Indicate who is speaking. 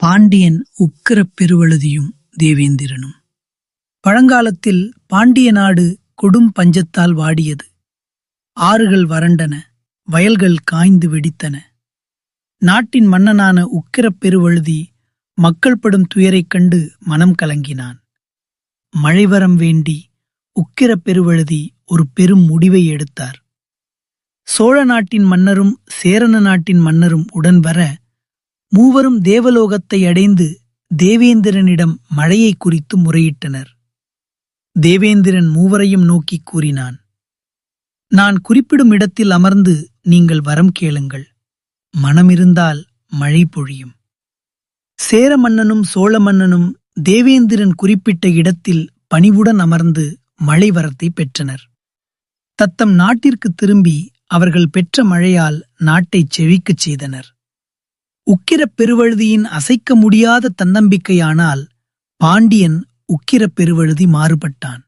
Speaker 1: பாண்டியன் உக்கிரப் பெருவழுதியும் தேவேந்திரனும். பழங்காலத்தில் பாண்டிய நாடு கொடும் பஞ்சத்தால் வாடியது. ஆறுகள் வறண்டன, வயல்கள் காய்ந்து வெடித்தன. நாட்டின் மன்னனான உக்கிரப் பெருவழுதி மக்கள் படும் துயரைக் கண்டு மனம் கலங்கினான். மழைவரம் வேண்டி உக்கிரப் பெருவழுதி ஒரு பெரும் முடிவை எடுத்தார். சோழ நாட்டின் மன்னரும் சேரன நாட்டின் மன்னரும் உடன் வர மூவரும் தேவலோகத்தை அடைந்து தேவேந்திரனிடம் மழையை குறித்து முறையிட்டனர். தேவேந்திரன் மூவரையும் நோக்கி கூறினான், நான் குறிப்பிடும் இடத்தில் அமர்ந்து நீங்கள் வரம் கேளுங்கள். மனமிருந்தால் மழை பொழியும். சேர மன்னனும் சோழ மன்னனும் தேவேந்திரன் குறிப்பிட்ட இடத்தில் பணிவுடன் அமர்ந்து மழை வரத்தை பெற்றனர். தத்தம் நாட்டிற்கு திரும்பி அவர்கள் பெற்ற மழையால் நாட்டைச் செழிக்கச் செய்தனர். உக்கிரப் பெருவழுதியின் அசைக்க முடியாத தன்னம்பிக்கையானால் பாண்டியன் உக்கிரப் பெருவழுதி மாறுபட்டான்.